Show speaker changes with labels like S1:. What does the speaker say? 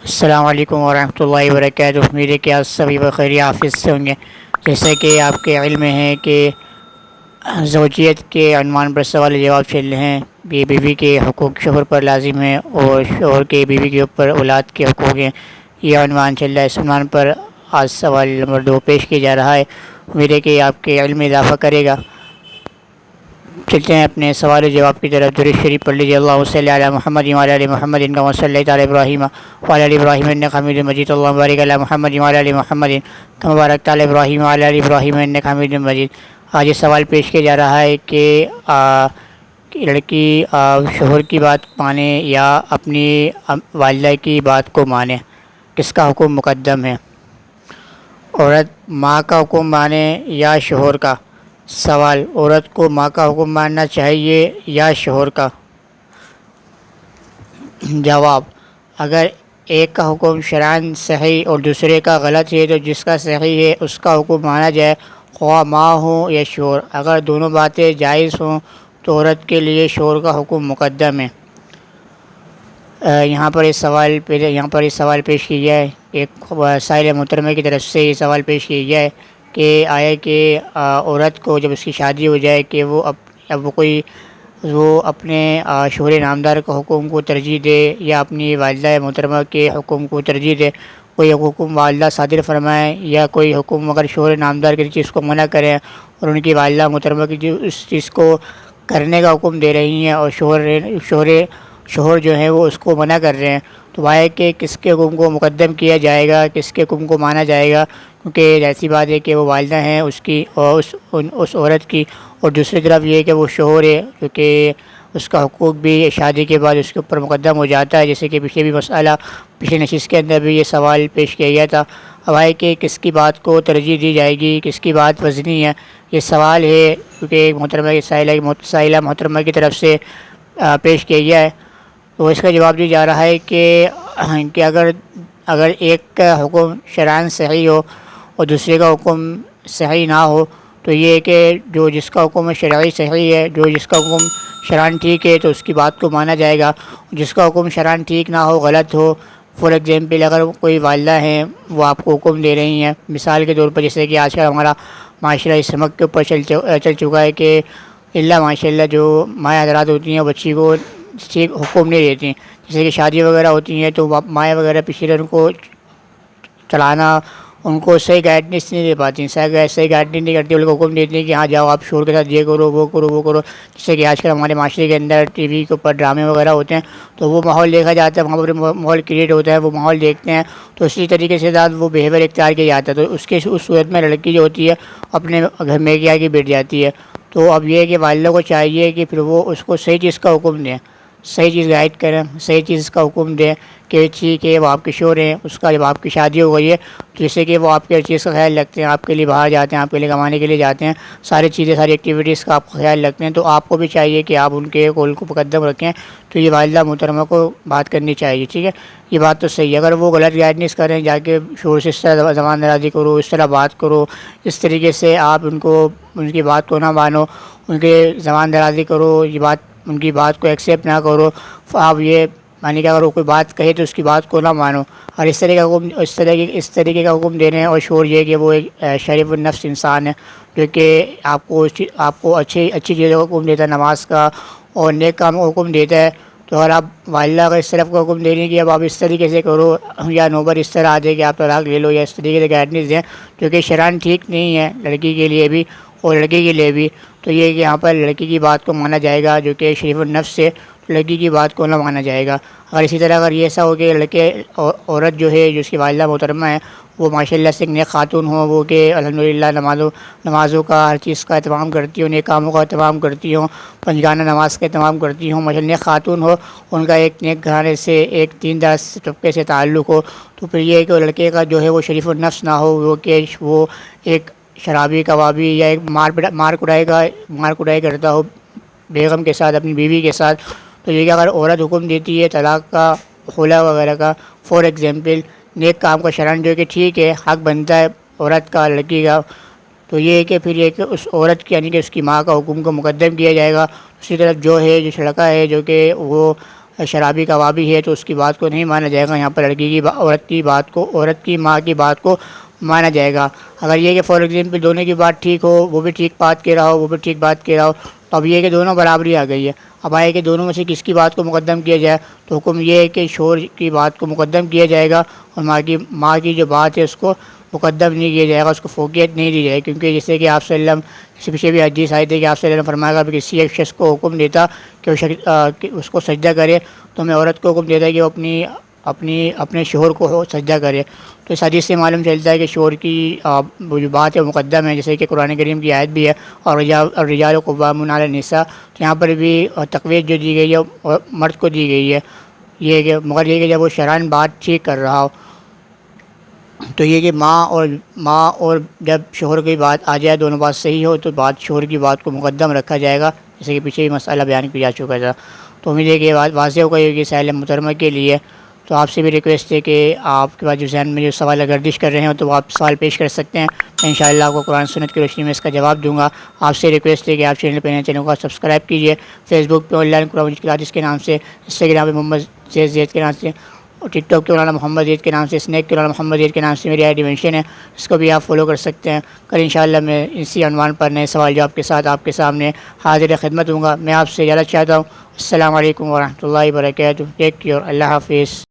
S1: السلام علیکم ورحمۃ اللہ وبرکاتہ۔ امید ہے کہ آپ سبھی بخیر حافظ سے ہوں گے۔ جیسا کہ آپ کے علم میں ہے کہ زوجیت کے عنوان پر سوال جواب چل رہے ہیں۔ بیوی کے حقوق شوہر پر لازم ہیں اور شوہر کے بیوی کے اوپر اولاد کے حقوق ہیں، یہ عنوان چل رہا ہے۔ اس عنوان پر آج سوال نمبر 2 پیش کیا جا رہا ہے۔ امید ہے کہ آپ کے علم میں اضافہ کرے گا۔ چلتے ہیں اپنے سوال و جواب کی طرف۔ درود شریف پڑھ لیجیے۔ اللہم صلی علی محمد وعلی ال محمد کما صلیت علی ابراہیم وعلی ال ابراہیم انک حمید مجید۔ اللہم بارک علی محمد وعلی ال محمد کما بارکت علی ابراہیم وعلی ال ابراہیم انک حمید مجید۔ آج یہ سوال پیش کیا جا رہا ہے کہ لڑکی شوہر کی بات مانے یا اپنی والدہ کی بات کو مانے، کس کا حکم مقدم ہے؟ عورت ماں کا حکم مانے یا شوہر کا؟ سوال: عورت کو ماں کا حکم ماننا چاہیے یا شوہر کا؟ جواب: اگر ایک کا حکم شرعاً صحیح اور دوسرے کا غلط ہے تو جس کا صحیح ہے اس کا حکم مانا جائے، خواہ ماں ہو یا شوہر۔ اگر دونوں باتیں جائز ہوں تو عورت کے لیے شوہر کا حکم مقدم ہے۔ یہاں پر یہ سوال پیش کیا گیا ہے، ایک سائل محترمہ کی طرف سے یہ سوال پیش کیا گیا ہے کہ آیا کہ عورت کو جب اس کی شادی ہو جائے کہ وہ اپنے شوہر نامدار کا حکم کو ترجیح دے یا اپنی والدہ محترمہ کے حکم کو ترجیح دے۔ کوئی حکم والدہ صادر فرمائے یا کوئی حکم اگر شوہر نامدار کسی چیز کو منع کریں اور ان کی والدہ محترمہ کی اس چیز کو کرنے کا حکم دے رہی ہیں اور شوہر جو ہے وہ اس کو منع کر رہے ہیں، تو وہ ہے کہ کس کے حکم کو مقدم کیا جائے گا، کس کے حکم کو مانا جائے گا؟ کیونکہ ایسی بات ہے کہ وہ والدہ ہیں اس کی اور اس عورت کی، اور دوسری طرف یہ ہے کہ وہ شوہر ہے کیونکہ اس کا حقوق بھی شادی کے بعد اس کے اوپر مقدم ہو جاتا ہے، جیسے کہ پچھلی نشست کے اندر بھی یہ سوال پیش کیا گیا تھا۔ اب ہے کہ کس کی بات کو ترجیح دی جائے گی، کس کی بات وزنی ہے، یہ سوال ہے کیونکہ ایک سائلہ محترمہ کی طرف سے پیش کیا گیا ہے۔ تو اس کا جواب دیا جا رہا ہے کہ اگر ایک کا حکم شرعاً صحیح ہو اور دوسرے کا حکم صحیح نہ ہو تو یہ ہے کہ جس کا حکم شرعی صحیح ہے، جس کا حکم شرعاً ٹھیک ہے تو اس کی بات کو مانا جائے گا۔ جس کا حکم شرعاً ٹھیک نہ ہو، غلط ہو، فار ایگزامپل اگر کوئی والدہ ہیں وہ آپ کو حکم دے رہی ہیں، مثال کے طور پر جیسے کہ آج کل ہمارا معاشرہ اس سمت کے اوپر چل چکا ہے کہ ماشاء اللہ جو مائیں حضرات ہوتی ہیں بچی کو حکم نہیں دیتی ہیں، جیسے کہ شادی وغیرہ ہوتی ہیں تو مائیں وغیرہ پیچھے ان کو چلانا، ان کو صحیح گائیڈنس نہیں دے پاتی، صحیح گائیڈنس نہیں کرتی، ان کو حکم دیتی ہیں کہ ہاں جاؤ آپ شوہر کے ساتھ یہ کرو وہ کرو وہ کرو۔ جیسے کہ آج کل ہمارے معاشرے کے اندر ٹی وی کے اوپر ڈرامے وغیرہ ہوتے ہیں تو وہ ماحول دیکھا جاتا ہے، وہاں پر ماحول کریٹ ہوتا ہے، وہ ماحول دیکھتے ہیں تو اسی طریقے سے ساتھ وہ بیہیویئر اختیار کیا جاتا ہے، تو اس صورت میں لڑکی جو ہوتی ہے اپنے گھر میں کے آگے بیٹھ جاتی ہے۔ تو اب یہ ہے کہ والدہ کو چاہیے کہ پھر وہ اس کو صحیح چیز کا حکم دیں، صحیح چیز گائیڈ کریں، صحیح چیز کا حکم دیں کہ ٹھیک ہے وہ آپ کے شوہر ہیں، اس کا جب آپ کی شادی ہو گئی ہے جیسے کہ وہ آپ کی ہر چیز کا خیال رکھتے ہیں، آپ کے لیے باہر جاتے ہیں، آپ کے لیے کمانے کے لیے جاتے ہیں، ساری ایکٹیویٹیز کا آپ کا خیال رکھتے ہیں، تو آپ کو بھی چاہیے کہ آپ ان کے قول کو مقدم رکھیں۔ تو یہ والدہ محترمہ کو بات کرنی چاہیے، ٹھیک ہے، یہ بات تو صحیح ہے۔ اگر وہ غلط گائیڈنس کریں جا کے شوہر سے اس طرح زبان درازی کرو، اس طرح بات کرو، اس طریقے سے آپ ان کی بات کو نہ مانو، ان کے زبان درازی کرو، ان کی بات کو ایکسیپٹ نہ کرو، آپ یہ مانی کہ اگر وہ کوئی بات کہے تو اس کی بات کو نہ مانو، اور اس طریقے کا حکم دے رہے ہیں، اور شوہر یہ کہ وہ ایک شریف النفس انسان ہے جو کہ آپ کو اچھی چیزوں کا حکم دیتا ہے، نماز کا اور نیک کام کا حکم دیتا ہے۔ تو اگر آپ والدہ کا اس طرف کا حکم دے رہی ہیں کہ اب آپ اس طریقے سے کرو یا نوبت اس طرح آ جائے کہ آپ طلاق لے لو، یا اس طریقے سے گائیڈنس دیں جو کہ شرعاً ٹھیک نہیں ہے لڑکی کے لیے بھی اور لڑکے کے لیے بھی، تو یہ کہ یہاں پر لڑکی کی بات کو مانا جائے گا جو کہ شریف النفس ہے، لڑکی کی بات کو نہ مانا جائے گا۔ اگر اسی طرح یہ ایسا ہو کہ عورت جو ہے جو اس کی والدہ محترمہ ہے وہ ماشاء اللہ سے ایک نیک خاتون ہو، وہ کہ الحمدللہ نمازوں کا ہر چیز کا اہتمام کرتی ہوں، نیک کاموں کا اہتمام کرتی ہوں، پنجگانہ نماز کا اہتمام کرتی ہوں، ماشاء اللہ نیک خاتون ہو، ان کا ایک نیک گھرانے سے ایک دیندار طبقے سے تعلق ہو، تو پھر یہ ہے کہ لڑکے کا جو ہے وہ شریف النفس نہ ہو، وہ ایک شرابی کبابی یا ایک مار کٹائی کرتا ہو بیگم کے ساتھ، اپنی بیوی کے ساتھ۔ تو یہ کہ اگر عورت حکم دیتی ہے طلاق کا، خلا وغیرہ کا، فار ایگزامپل نیک کام کا شرعاً جو کہ ٹھیک ہے، حق بنتا ہے عورت کا لڑکی کا، تو یہ ہے کہ پھر یہ کہ اس عورت کی یعنی کہ اس کی ماں کا حکم کو مقدم کیا جائے گا۔ اسی طرف جو لڑکا ہے جو کہ وہ شرابی کبابی ہے تو اس کی بات کو نہیں مانا جائے گا. یہاں پر لڑکی کی عورت کی بات کو، عورت کی ماں کی بات کو مانا جائے گا. اگر یہ کہ فار ایگزامپل دونوں کی بات ٹھیک ہو، وہ بھی ٹھیک بات کہہ رہا ہو، وہ بھی ٹھیک بات کہہ رہا ہو، تو اب یہ کہ دونوں برابری آ گئی ہے. اب آئے کہ دونوں میں سے کس کی بات کو مقدم کیا جائے، تو حکم یہ ہے کہ شوہر کی بات کو مقدم کیا جائے گا، اور ماں کی جو بات ہے اس کو مقدم نہیں کیا جائے گا، اس کو فوقیت نہیں دی جائے گی. کیونکہ جیسے کہ آپ صلی اللہ علیہ وسلم، اس پیچھے بھی حدیث آئی تھی کہ آپ صلی اللہ علیہ وسلم فرمایا کہ کسی ایک شخص کو حکم دیتا کہ کہ اس کو سجدہ کرے، تو میں عورت کو حکم دیتا کہ وہ اپنے شوہر کو سجدہ کرے. تو اس حدیث سے معلوم چلتا ہے کہ شوہر کی وہ جو بات ہے مقدم ہے، جیسے کہ قرآن کریم کی آیت بھی ہے اور الرجال قوامون علی النساء. تو یہاں پر بھی تقویت جو دی گئی ہے مرد کو دی گئی ہے. یہ کہ مگر یہ کہ جب وہ شرعاً بات ٹھیک کر رہا ہو، تو یہ کہ ماں اور جب شوہر کی بات آ جائے، دونوں بات صحیح ہو، تو شوہر کی بات کو مقدم رکھا جائے گا، جیسے کہ پیچھے بھی مسئلہ بیان کیا جا چکا تھا. تو امید ہے کہ یہ بات واضح ہو گئی ہوگی سائل محترمہ کے لیے. تو آپ سے بھی ریکویسٹ ہے کہ آپ کے پاس جو ذہن میں جو سوال گردش کر رہے ہوں تو وہ آپ سوال پیش کر سکتے ہیں. میں انشاءاللہ آپ کو قرآن سنت کی روشنی میں اس کا جواب دوں گا. آپ سے ریکویسٹ ہے کہ آپ چینل پہ نئے، چینل کو سبسکرائب کیجیے. فیس بک پہ آن لائن قرآن کلاسز کے نام سے، انسٹاگرام پہ محمد زید کے نام سے، اور ٹک ٹاک کے مولانا محمد زید کے نام سے، اسنیک کے مولانا محمد زید کے نام سے میری آئی ڈی مینشن ہے، اس کو بھی آپ فالو کر سکتے ہیں. کل انشاءاللہ میں اسی عنوان پر نئے سوال جواب کے ساتھ آپ کے سامنے حاضر خدمت ہوں گا. میں آپ سے اجازت چاہتا ہوں. السلام علیکم ورحمۃ اللہ وبرکاتہ. Take care. اللہ حافظ.